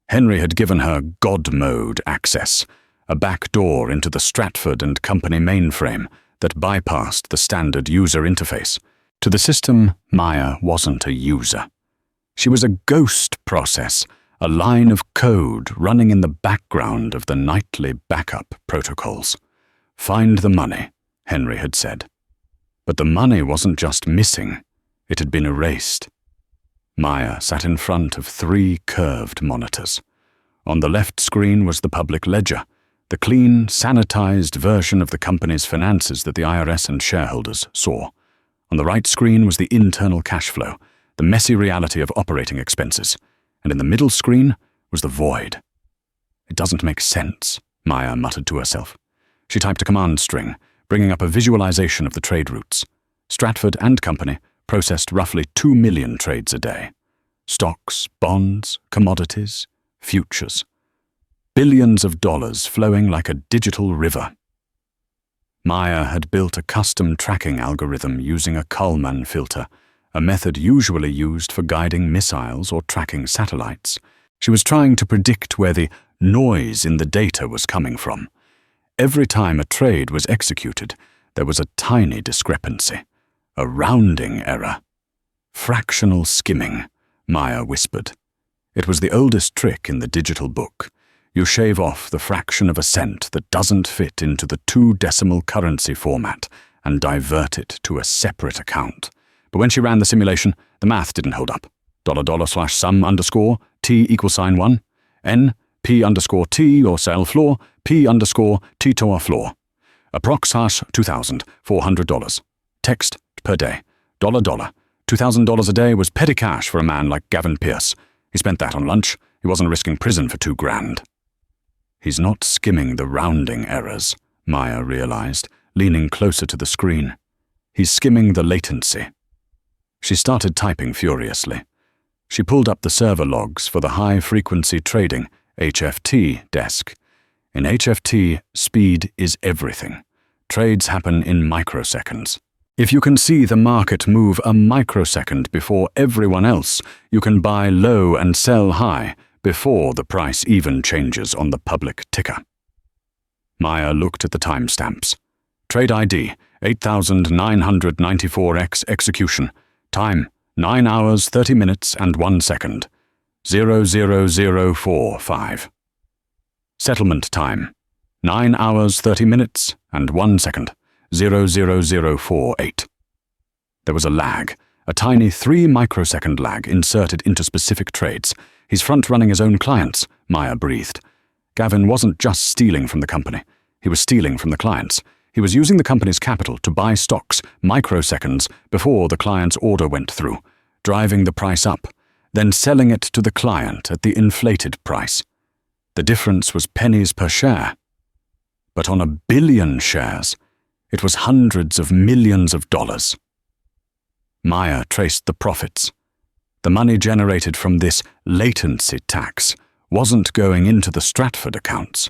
Henry had given her God mode access, a back door into the Stratford and Company mainframe that bypassed the standard user interface. To the system, Maya wasn't a user. She was a ghost process, a line of code running in the background of the nightly backup protocols. Find the money, Henry had said. But the money wasn't just missing, it had been erased. Maya sat in front of 3 curved monitors. On the left screen was the public ledger, the clean, sanitized version of the company's finances that the IRS and shareholders saw. On the right screen was the internal cash flow, the messy reality of operating expenses, and in the middle screen was the void. It doesn't make sense, Maya muttered to herself. She typed a command string, bringing up a visualization of the trade routes. Stratford and Company processed roughly 2 million trades a day. Stocks, bonds, commodities, futures. billions of dollars flowing like a digital river. Maya had built a custom tracking algorithm using a Kalman filter, a method usually used for guiding missiles or tracking satellites. She was trying to predict where the noise in the data was coming from. Every time a trade was executed, there was a tiny discrepancy, a rounding error. Fractional skimming, Maya whispered. It was the oldest trick in the digital book. You shave off the fraction of a cent that doesn't fit into the 2-decimal currency format and divert it to a separate account. But when she ran the simulation, the math didn't hold up. $/sum underscore T=1, N P_T or cell floor, P_T tower floor. Approx hash $2,400. Text per day. $$2,000 a day was petty cash for a man like Gavin Pierce. He spent that on lunch. He wasn't risking prison for $2,000. He's not skimming the rounding errors, Maya realized, leaning closer to the screen. He's skimming the latency. She started typing furiously. She pulled up the server logs for the high-frequency trading, HFT, desk. In HFT, speed is everything. Trades happen in microseconds. If you can see the market move a microsecond before everyone else, you can buy low and sell high before the price even changes on the public ticker. Maya looked at the timestamps. Trade ID, 8994X execution. Time, 9 hours, 30 minutes and 1 second. 00045. Settlement time, 9 hours, 30 minutes and 1 second. 00048. There was a lag, a tiny 3-microsecond lag inserted into specific trades. He's front-running his own clients, Maya breathed. Gavin wasn't just stealing from the company. He was stealing from the clients. He was using the company's capital to buy stocks microseconds before the client's order went through, driving the price up, then selling it to the client at the inflated price. The difference was pennies per share. But on 1 billion shares, it was hundreds of millions of dollars. Maya traced the profits. The money generated from this latency tax wasn't going into the Stratford accounts.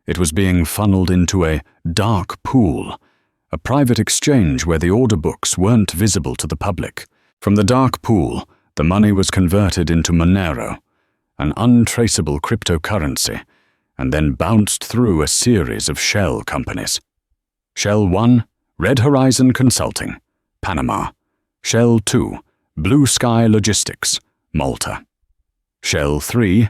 It was being funneled into a dark pool, a private exchange where the order books weren't visible to the public. From the dark pool, the money was converted into Monero, an untraceable cryptocurrency, and then bounced through a series of shell companies. Shell 1, Red Horizon Consulting, Panama. Shell 2, Blue Sky Logistics, Malta. Shell 3,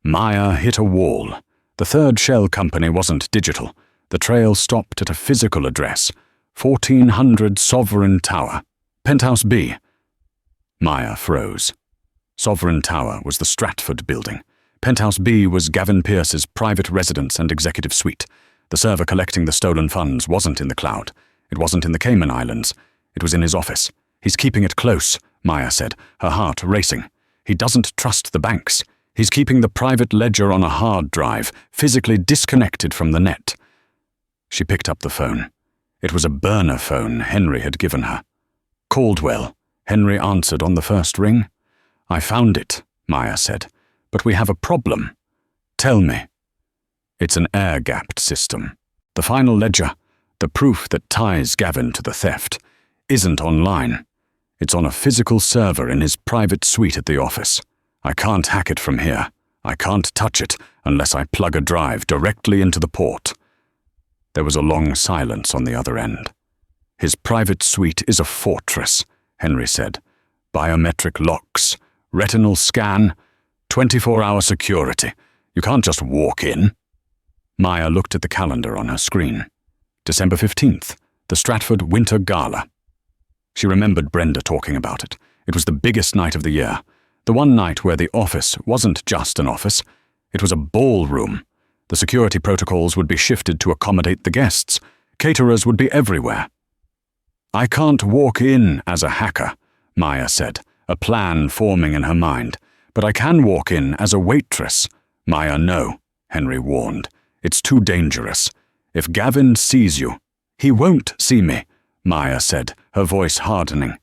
Maya hit a wall. The third shell company wasn't digital. The trail stopped at a physical address, 1400 Sovereign Tower, Penthouse B. Maya froze. Sovereign Tower was the Stratford building. Penthouse B was Gavin Pierce's private residence and executive suite. The server collecting the stolen funds wasn't in the cloud. It wasn't in the Cayman Islands. It was in his office. He's keeping it close, Maya said, her heart racing. He doesn't trust the banks. He's keeping the private ledger on a hard drive, physically disconnected from the net. She picked up the phone. It was a burner phone Henry had given her. Caldwell, Henry answered on the first ring. I found it, Maya said, but we have a problem. Tell me. It's an air-gapped system. The final ledger, the proof that ties Gavin to the theft, isn't online. It's on a physical server in his private suite at the office. I can't hack it from here. I can't touch it unless I plug a drive directly into the port. There was a long silence on the other end. His private suite is a fortress, Henry said. Biometric locks, retinal scan, 24-hour security. You can't just walk in. Maya looked at the calendar on her screen. December 15th, the Stratford Winter Gala. She remembered Brenda talking about it. It was the biggest night of the year. The one night where the office wasn't just an office. It was a ballroom. The security protocols would be shifted to accommodate the guests. Caterers would be everywhere. I can't walk in as a hacker, Maya said, a plan forming in her mind. But I can walk in as a waitress. Maya, no, Henry warned. It's too dangerous. If Gavin sees you, he won't see me, Maya said, her voice hardening.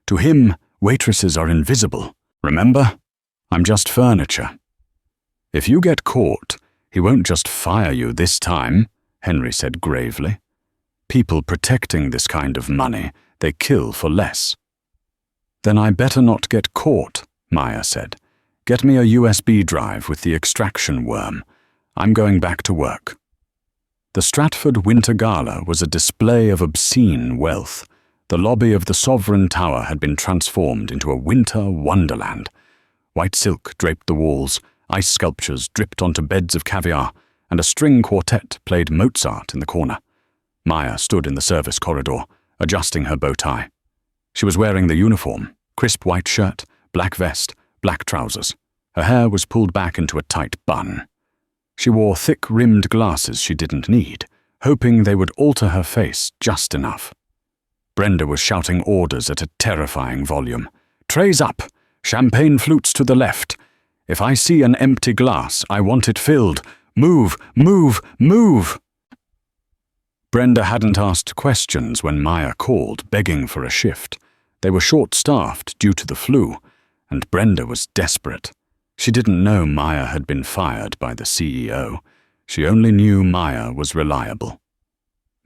To him, waitresses are invisible. Remember? I'm just furniture. If you get caught, He won't just fire you this time, Henry said gravely. People protecting this kind of money, they kill for less. Then I better not get caught, Maya said. Get me a USB drive with the extraction worm. I'm going back to work. The Stratford Winter Gala was a display of obscene wealth. The lobby of the Sovereign Tower had been transformed into a winter wonderland. White silk draped the walls, ice sculptures dripped onto beds of caviar, and a string quartet played Mozart in the corner. Maya stood in the service corridor, adjusting her bow tie. She was wearing the uniform, crisp white shirt, black vest, black trousers. Her hair was pulled back into a tight bun. She wore thick-rimmed glasses she didn't need, hoping they would alter her face just enough. Brenda was shouting orders at a terrifying volume. Trays up! Champagne flutes to the left! If I see an empty glass, I want it filled! Move! Move! Move! Brenda hadn't asked questions when Maya called, begging for a shift. They were short-staffed due to the flu, and Brenda was desperate. She didn't know Maya had been fired by the CEO. She only knew Maya was reliable.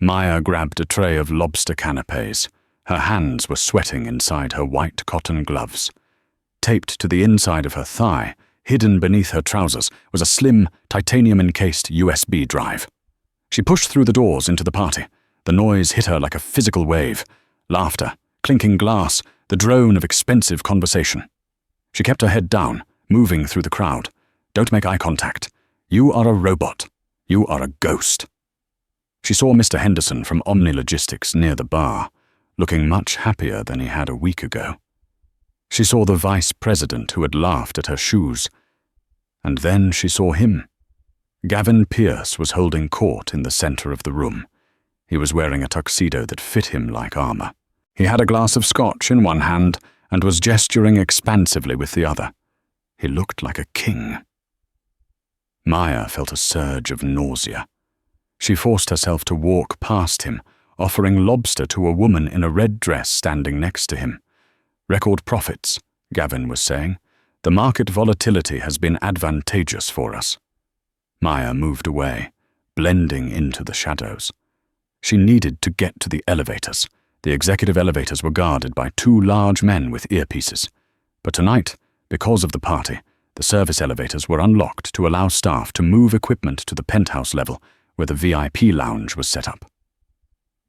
Maya grabbed a tray of lobster canapes. Her hands were sweating inside her white cotton gloves. Taped to the inside of her thigh, hidden beneath her trousers, was a slim, titanium-encased USB drive. She pushed through the doors into the party. The noise hit her like a physical wave. Laughter, clinking glass, the drone of expensive conversation. She kept her head down, moving through the crowd. Don't make eye contact. You are a robot. You are a ghost. She saw Mr. Henderson from Omni Logistics near the bar, looking much happier than he had a week ago. She saw the vice president who had laughed at her shoes. And then she saw him. Gavin Pierce was holding court in the center of the room. He was wearing a tuxedo that fit him like armor. He had a glass of scotch in one hand and was gesturing expansively with the other. He looked like a king. Maya felt a surge of nausea. She forced herself to walk past him, offering lobster to a woman in a red dress standing next to him. Record profits, Gavin was saying. The market volatility has been advantageous for us. Maya moved away, blending into the shadows. She needed to get to the elevators. The executive elevators were guarded by two large men with earpieces. But tonight, because of the party, the service elevators were unlocked to allow staff to move equipment to the penthouse level where the VIP lounge was set up.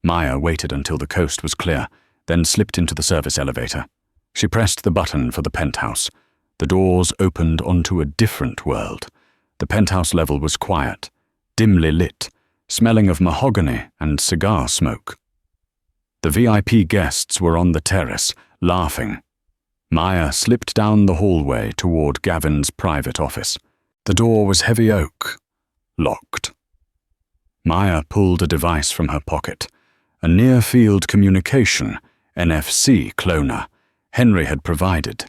Maya waited until the coast was clear, then slipped into the service elevator. She pressed the button for the penthouse. The doors opened onto a different world. The penthouse level was quiet, dimly lit, smelling of mahogany and cigar smoke. The VIP guests were on the terrace, laughing. Maya slipped down the hallway toward Gavin's private office. The door was heavy oak, locked. Maya pulled a device from her pocket, a near-field communication, NFC cloner, Henry had provided.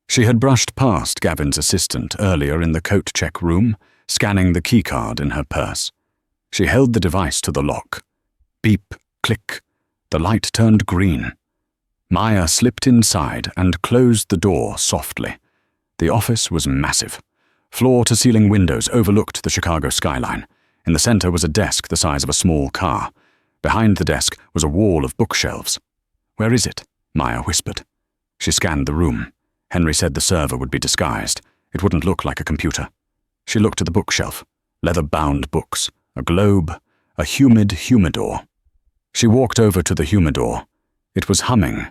She had brushed past Gavin's assistant earlier in the coat check room, scanning the keycard in her purse. She held the device to the lock. Beep, click. The light turned green. Maya slipped inside and closed the door softly. The office was massive. Floor-to-ceiling windows overlooked the Chicago skyline. In the center was a desk the size of a small car. Behind the desk was a wall of bookshelves. "Where is it?" Maya whispered. She scanned the room. Henry said the server would be disguised. It wouldn't look like a computer. She looked at the bookshelf. Leather-bound books, a globe, a humid humidor. She walked over to the humidor. It was humming,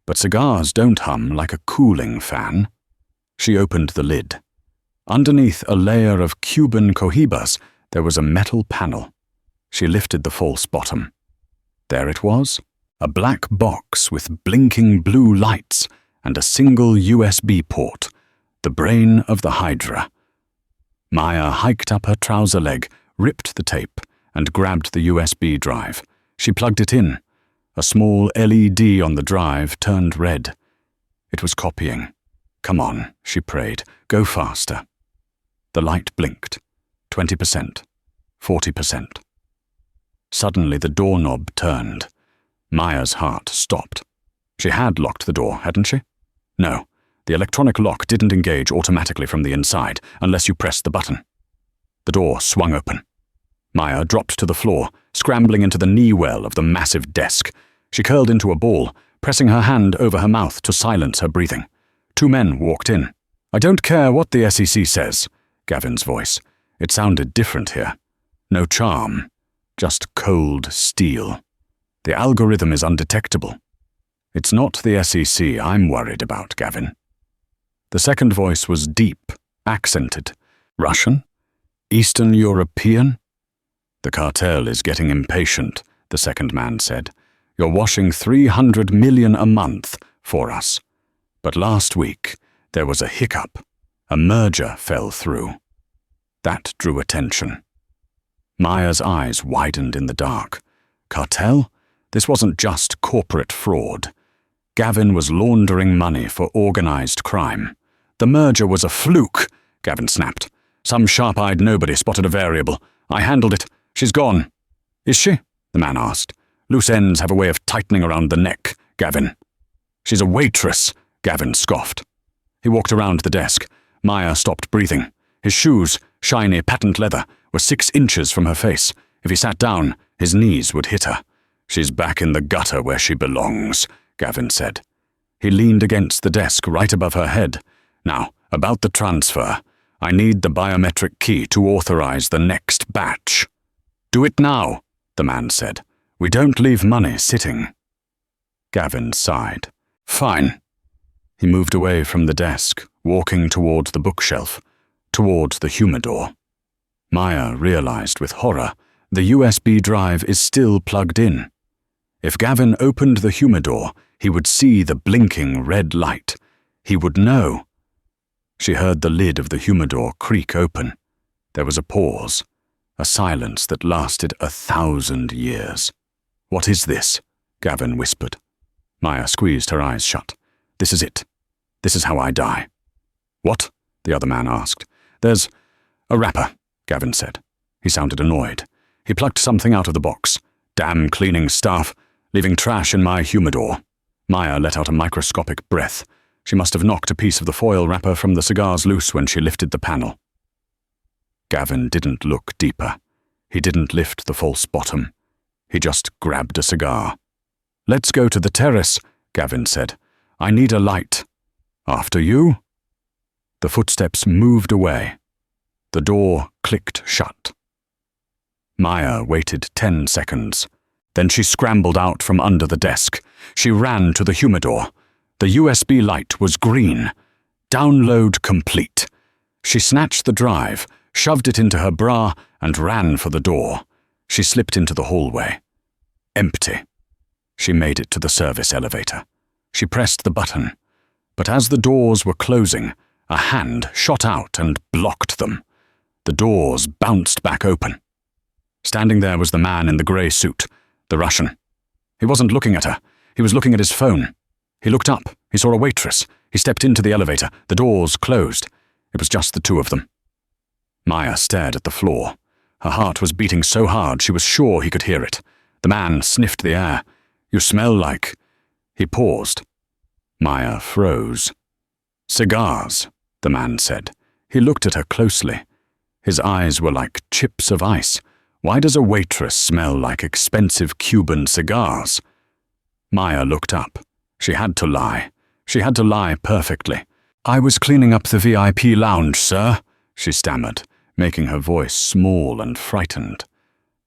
but cigars don't hum like a cooling fan. She opened the lid. Underneath a layer of Cuban cohibas, there was a metal panel. She lifted the false bottom. There it was, a black box with blinking blue lights and a single USB port, the brain of the Hydra. Maya hiked up her trouser leg, ripped the tape, and grabbed the USB drive. She plugged it in. A small LED on the drive turned red. It was copying. "Come on," she prayed. "Go faster." The light blinked. 20%. 40%. Suddenly the doorknob turned. Maya's heart stopped. She had locked the door, hadn't she? No, the electronic lock didn't engage automatically from the inside unless you pressed the button. The door swung open. Maya dropped to the floor, scrambling into the knee well of the massive desk. She curled into a ball, pressing her hand over her mouth to silence her breathing. 2 men walked in. "I don't care what the SEC says," Gavin's voice. It sounded different here. No charm, just cold steel. "The algorithm is undetectable." "It's not the SEC I'm worried about, Gavin." The second voice was deep, accented. "Russian? Eastern European?" "The cartel is getting impatient," the second man said. "You're washing 300 million a month for us. But last week, there was a hiccup. A merger fell through." That drew attention. Maya's eyes widened in the dark. Cartel? This wasn't just corporate fraud. Gavin was laundering money for organized crime. "The merger was a fluke," Gavin snapped. "Some sharp-eyed nobody spotted a variable. I handled it. She's gone." "Is she?" the man asked. "Loose ends have a way of tightening around the neck, Gavin." "She's a waitress," Gavin scoffed. He walked around the desk. Maya stopped breathing. His shoes, shiny patent leather, were 6 inches from her face. If he sat down, his knees would hit her. "She's back in the gutter where she belongs," Gavin said. He leaned against the desk right above her head. "Now, about the transfer. I need the biometric key to authorize the next batch." "Do it now," the man said. "We don't leave money sitting." Gavin sighed. "Fine." He moved away from the desk, walking toward the bookshelf, toward the humidor. Maya realized with horror the USB drive is still plugged in. If Gavin opened the humidor, he would see the blinking red light. He would know. She heard the lid of the humidor creak open. There was a pause, a silence that lasted 1,000 years. "What is this?" Gavin whispered. Maya squeezed her eyes shut. "This is it. This is how I die." "What?" the other man asked. "There's a wrapper," Gavin said. He sounded annoyed. He plucked something out of the box. "Damn cleaning staff, leaving trash in my humidor." Maya let out a microscopic breath. She must have knocked a piece of the foil wrapper from the cigars loose when she lifted the panel. Gavin didn't look deeper. He didn't lift the false bottom. He just grabbed a cigar. "Let's go to the terrace," Gavin said. "I need a light." "After you?" The footsteps moved away. The door clicked shut. Maya waited 10 seconds. Then she scrambled out from under the desk. She ran to the humidor. The USB light was green. Download complete. She snatched the drive, shoved it into her bra, and ran for the door. She slipped into the hallway. Empty. She made it to the service elevator. She pressed the button. But as the doors were closing, a hand shot out and blocked them. The doors bounced back open. Standing there was the man in the grey suit, the Russian. He wasn't looking at her. He was looking at his phone. He looked up. He saw a waitress. He stepped into the elevator. The doors closed. It was just the 2 of them. Maya stared at the floor. Her heart was beating so hard she was sure he could hear it. The man sniffed the air. "You smell like..." He paused. Maya froze. "Cigars," the man said. He looked at her closely. His eyes were like chips of ice. "Why does a waitress smell like expensive Cuban cigars?" Maya looked up. She had to lie. She had to lie perfectly. "I was cleaning up the VIP lounge, sir," she stammered, making her voice small and frightened.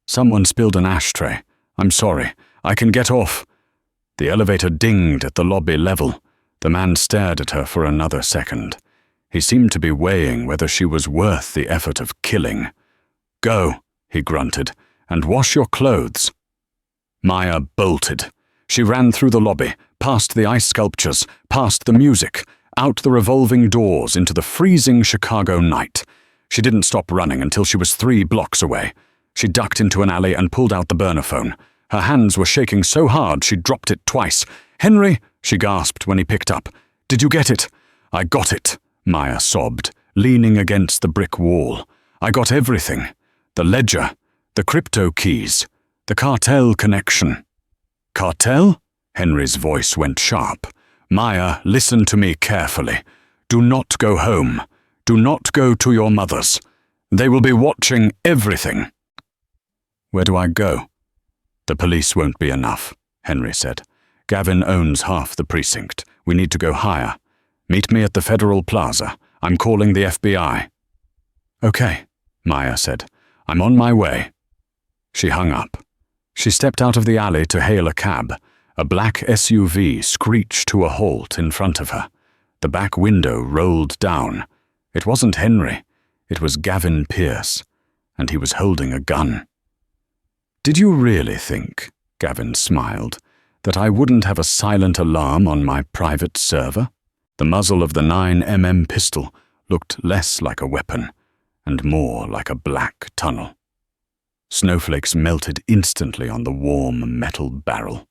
"Someone spilled an ashtray. I'm sorry. I can get off." The elevator dinged at the lobby level. The man stared at her for another second. He seemed to be weighing whether she was worth the effort of killing. "Go," he grunted, "and wash your clothes." Maya bolted. She ran through the lobby, past the ice sculptures, past the music, out the revolving doors into the freezing Chicago night. She didn't stop running until she was 3 blocks away. She ducked into an alley and pulled out the burner phone. Her hands were shaking so hard she dropped it twice. "Henry," she gasped when he picked up. "Did you get it?" "I got it," Maya sobbed, leaning against the brick wall. "I got everything. The ledger, the crypto keys, the cartel connection." "Cartel?" Henry's voice went sharp. "Maya, listen to me carefully. Do not go home. Do not go to your mother's. They will be watching everything." "Where do I go?" "The police won't be enough," Henry said. "Gavin owns half the precinct. We need to go higher. Meet me at the Federal Plaza. I'm calling the FBI." "Okay," Maya said. "I'm on my way." She hung up. She stepped out of the alley to hail a cab. A black SUV screeched to a halt in front of her. The back window rolled down. It wasn't Henry. It was Gavin Pierce, and he was holding a gun. "Did you really think," Gavin smiled, "that I wouldn't have a silent alarm on my private server?" The muzzle of the 9mm pistol looked less like a weapon and more like a black tunnel. Snowflakes melted instantly on the warm metal barrel.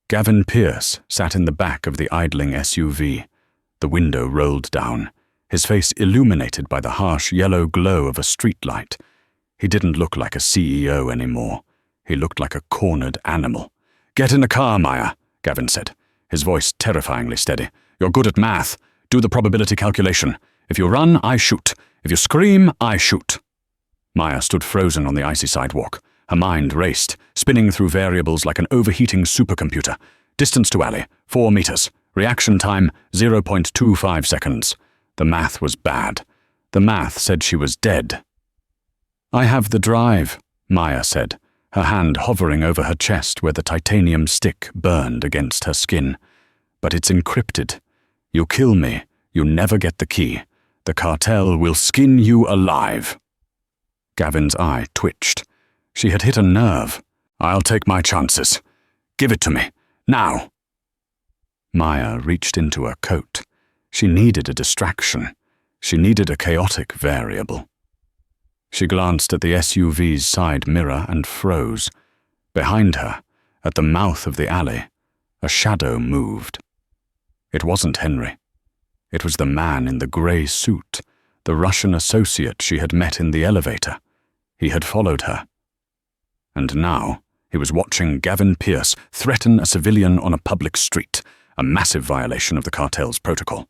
Gavin Pierce sat in the back of the idling SUV. The window rolled down, his face illuminated by the harsh yellow glow of a streetlight. He didn't look like a CEO anymore. He looked like a cornered animal. "Get in the car, Maya," Gavin said, his voice terrifyingly steady. "You're good at math. Do the probability calculation. If you run, I shoot. If you scream, I shoot." Maya stood frozen on the icy sidewalk. Her mind raced, spinning through variables like an overheating supercomputer. Distance to alley, 4 meters. Reaction time, 0.25 seconds. The math was bad. The math said she was dead. "I have the drive," Maya said, her hand hovering over her chest where the titanium stick burned against her skin. "But it's encrypted. You kill me, you never get the key. The cartel will skin you alive." Gavin's eye twitched. She had hit a nerve. "I'll take my chances. Give it to me. Now." Maya reached into her coat. She needed a distraction. She needed a chaotic variable. She glanced at the SUV's side mirror and froze. Behind her, at the mouth of the alley, a shadow moved. It wasn't Henry. It was the man in the grey suit, the Russian associate she had met in the elevator. He had followed her. And now he was watching Gavin Pierce threaten a civilian on a public street, a massive violation of the cartel's protocol.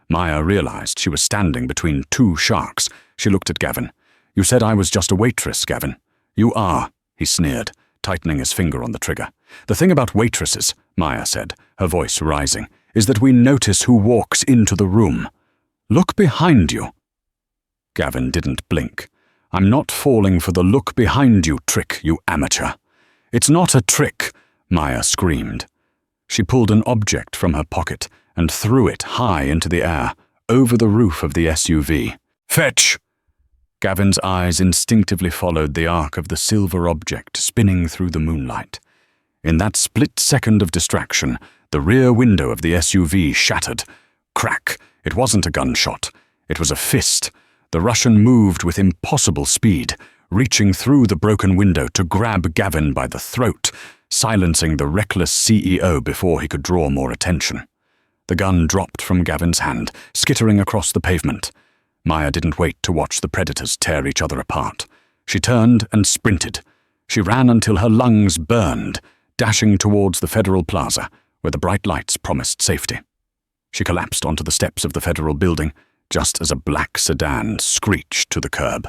Maya realized she was standing between two sharks. She looked at Gavin. "You said I was just a waitress, Gavin." "You are," he sneered, tightening his finger on the trigger. "The thing about waitresses," Maya said, her voice rising, "is that we notice who walks into the room. Look behind you." Gavin didn't blink. "I'm not falling for the look behind you trick, you amateur." "It's not a trick," Maya screamed. She pulled an object from her pocket and threw it high into the air, over the roof of the SUV. "Fetch!" Gavin's eyes instinctively followed the arc of the silver object spinning through the moonlight. In that split second of distraction, the rear window of the SUV shattered. Crack! It wasn't a gunshot. It was a fist. The Russian moved with impossible speed, reaching through the broken window to grab Gavin by the throat, silencing the reckless CEO before he could draw more attention. The gun dropped from Gavin's hand, skittering across the pavement. Maya didn't wait to watch the predators tear each other apart. She turned and sprinted. She ran until her lungs burned, dashing towards the Federal Plaza, where the bright lights promised safety. She collapsed onto the steps of the Federal building, just as a black sedan screeched to the curb.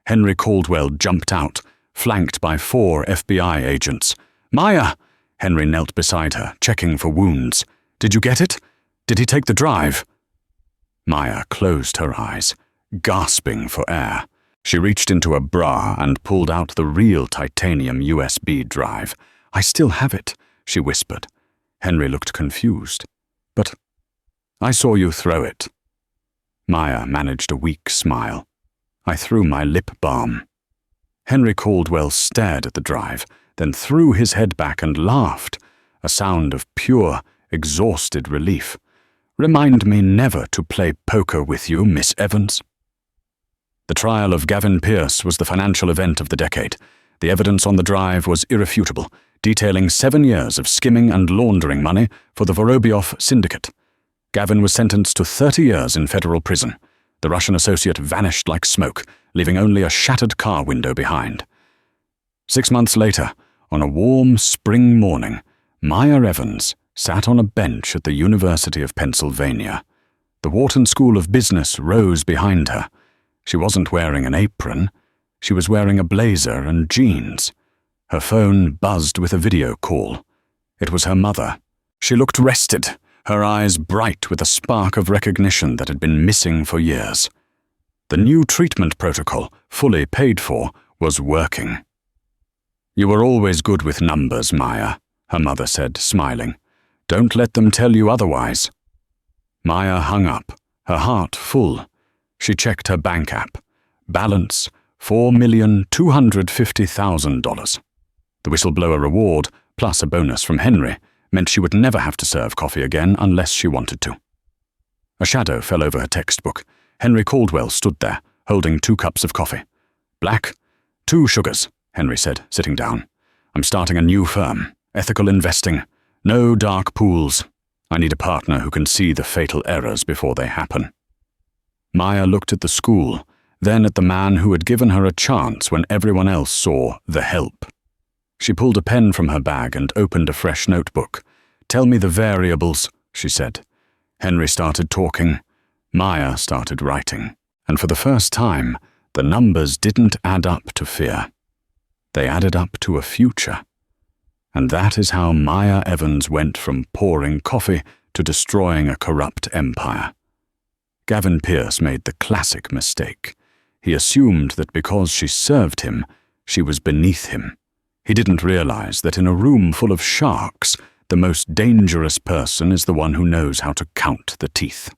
Henry Caldwell jumped out, flanked by 4 FBI agents. "Maya!" Henry knelt beside her, checking for wounds. "Did you get it? Did he take the drive?" Maya closed her eyes, gasping for air. She reached into a bra and pulled out the real titanium USB drive. "I still have it," she whispered. Henry looked confused. "But I saw you throw it." Maya managed a weak smile. "I threw my lip balm." Henry Caldwell stared at the drive, then threw his head back and laughed, a sound of pure, exhausted relief. "Remind me never to play poker with you, Miss Evans." The trial of Gavin Pierce was the financial event of the decade. The evidence on the drive was irrefutable, detailing 7 years of skimming and laundering money for the Vorobyov syndicate. Gavin was sentenced to 30 years in federal prison. The Russian associate vanished like smoke, leaving only a shattered car window behind. 6 months later, on a warm spring morning, Maya Evans sat on a bench at the University of Pennsylvania. The Wharton School of Business rose behind her. She wasn't wearing an apron. She was wearing a blazer and jeans. Her phone buzzed with a video call. It was her mother. She looked rested, her eyes bright with a spark of recognition that had been missing for years. The new treatment protocol, fully paid for, was working. "You were always good with numbers, Maya," her mother said, smiling. "Don't let them tell you otherwise." Maya hung up, her heart full. She checked her bank app. Balance, $4,250,000. The whistleblower reward, plus a bonus from Henry, meant she would never have to serve coffee again unless she wanted to. A shadow fell over her textbook. Henry Caldwell stood there, holding 2 cups of coffee. "Black? 2 sugars," Henry said, sitting down. "I'm starting a new firm. Ethical investing. No dark pools. I need a partner who can see the fatal errors before they happen." Maya looked at the school, then at the man who had given her a chance when everyone else saw the help. She pulled a pen from her bag and opened a fresh notebook. "Tell me the variables," she said. Henry started talking. Maya started writing. And for the first time, the numbers didn't add up to fear. They added up to a future. And that is how Maya Evans went from pouring coffee to destroying a corrupt empire. Gavin Pierce made the classic mistake. He assumed that because she served him, she was beneath him. He didn't realize that in a room full of sharks, the most dangerous person is the one who knows how to count the teeth.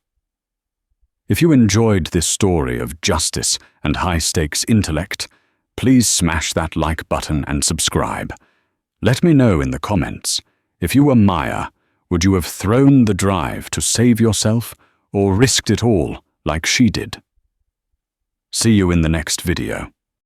If you enjoyed this story of justice and high-stakes intellect, please smash that like button and subscribe. Let me know in the comments, if you were Maya, would you have thrown the drive to save yourself or risked it all like she did? See you in the next video.